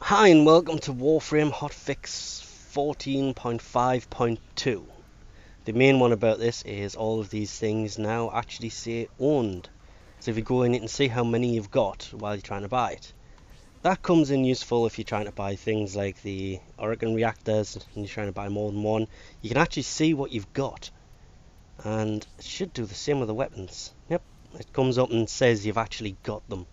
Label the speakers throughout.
Speaker 1: Hi and welcome to Warframe Hotfix 14.5.2. The main one about this is all of these things now actually say owned. So if you go in you can see how many you've got while you're trying to buy it. That comes in useful if you're trying to buy things like the Oregon reactors and you're trying to buy more than one. You can actually see what you've got. And it should do the same with the weapons. Yep, it comes up and says you've actually got them.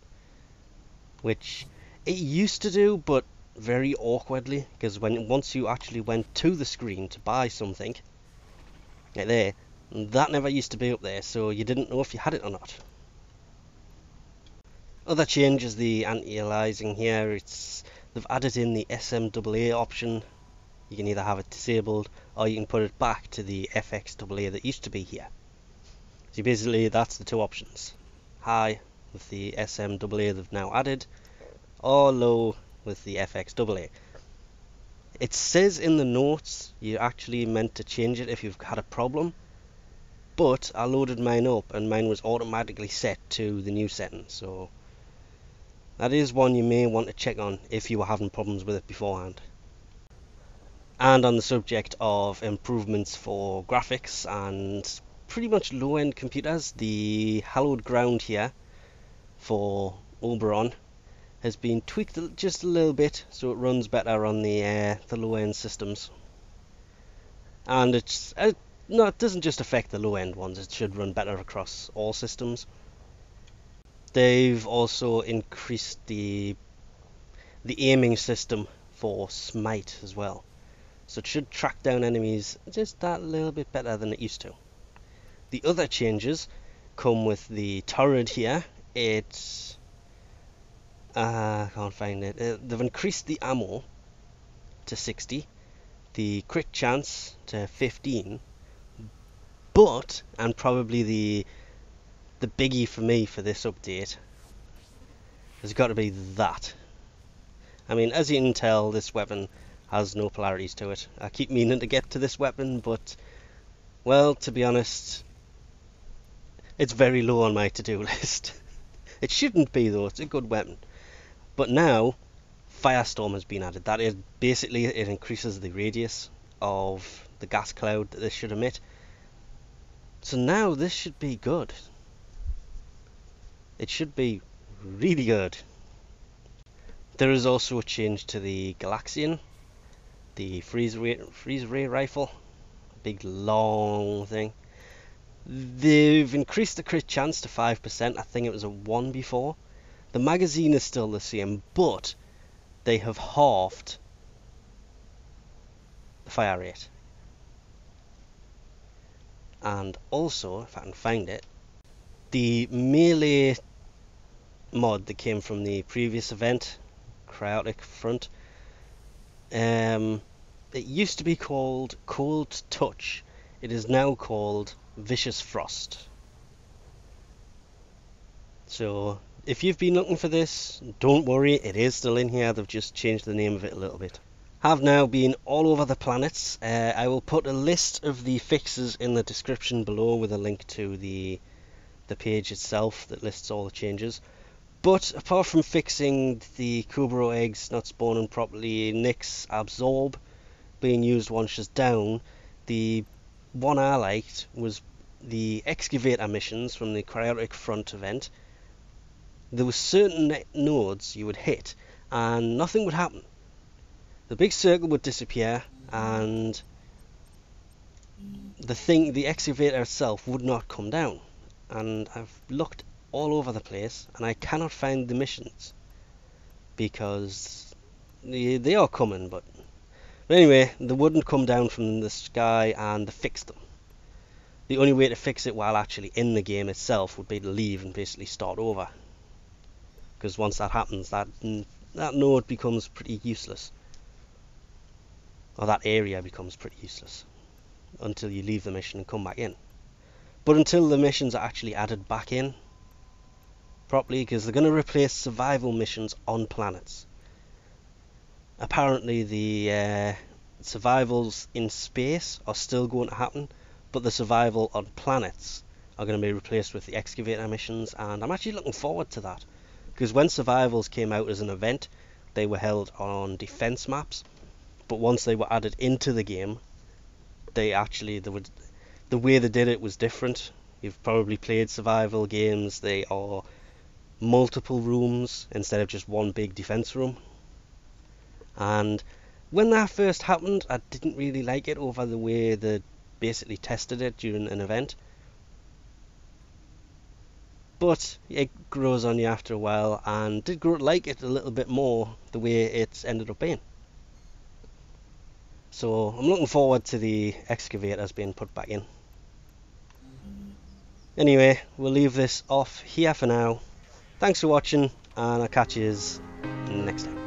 Speaker 1: Which it used to do, but very awkwardly, because once you actually went to the screen to buy something, like there, that never used to be up there, so you didn't know if you had it or not. Other change is the anti-aliasing here. They've added in the SMAA option. You can either have it disabled or you can put it back to the FXAA that used to be here. So basically that's the two options. High with the SMAA they've now added, or low with the FXAA. It says in the notes you're actually meant to change it if you've had a problem, but I loaded mine up and mine was automatically set to the new setting, so that is one you may want to check on if you were having problems with it beforehand. And on the subject of improvements for graphics and pretty much low-end computers, the hallowed ground here for Oberon has been tweaked just a little bit so it runs better on the low-end systems. And it doesn't just affect the low-end ones, it should run better across all systems. They've also increased the aiming system for Smite as well, so it should track down enemies just that little bit better than it used to. The other changes come with the turret here. I can't find it. They've increased the ammo to 60, the crit chance to 15, but, and probably the biggie for me for this update, has got to be that. I mean, as you can tell, this weapon has no polarities to it. I keep meaning to get to this weapon, but, well, to be honest, it's very low on my to-do list. It shouldn't be though, it's a good weapon. But now, Firestorm has been added. That is basically, it increases the radius of the gas cloud that this should emit. So now this should be good. It should be really good. There is also a change to the Galaxion, the freeze ray rifle, big long thing. They've increased the crit chance to 5%. I think it was a 1 before. The magazine is still the same, but they have halved the fire rate. And also, if I can find it, the melee mod that came from the previous event, Chaotic Front, it used to be called Cold Touch. It is now called Vicious Frost. So if you've been looking for this, don't worry, it is still in here. They've just changed the name of it a little bit. Have now been all over the planets. I will put a list of the fixes in the description below with a link to the page itself that lists all the changes. But apart from fixing the Kubrow Eggs not spawning properly, Nyx Absorb being used once she's down, the one I liked was the Excavator missions from the Chaotic Front event. There were certain nodes you would hit and nothing would happen. The big circle would disappear and the excavator itself would not come down. And I've looked all over the place and I cannot find the missions because they are coming, but anyway, they wouldn't come down from the sky, and they fixed them. The only way to fix it while actually in the game itself would be to leave and basically start over, because once that happens, that node becomes pretty useless, or that area becomes pretty useless until you leave the mission and come back in. But until the missions are actually added back in properly, because they're going to replace survival missions on planets. Apparently the survivals in space are still going to happen, but the survival on planets are going to be replaced with the excavator missions, and I'm actually looking forward to that, because when survivals came out as an event, they were held on defense maps, but once they were added into the game, the way they did it was different. You've probably played survival games. They are multiple rooms instead of just one big defense room. And when that first happened, I didn't really like it over the way they basically tested it during an event. But it grows on you after a while, and did grow to like it a little bit more the way it's ended up being. So I'm looking forward to the excavators being put back in. Anyway, we'll leave this off here for now. Thanks for watching, and I'll catch you next time.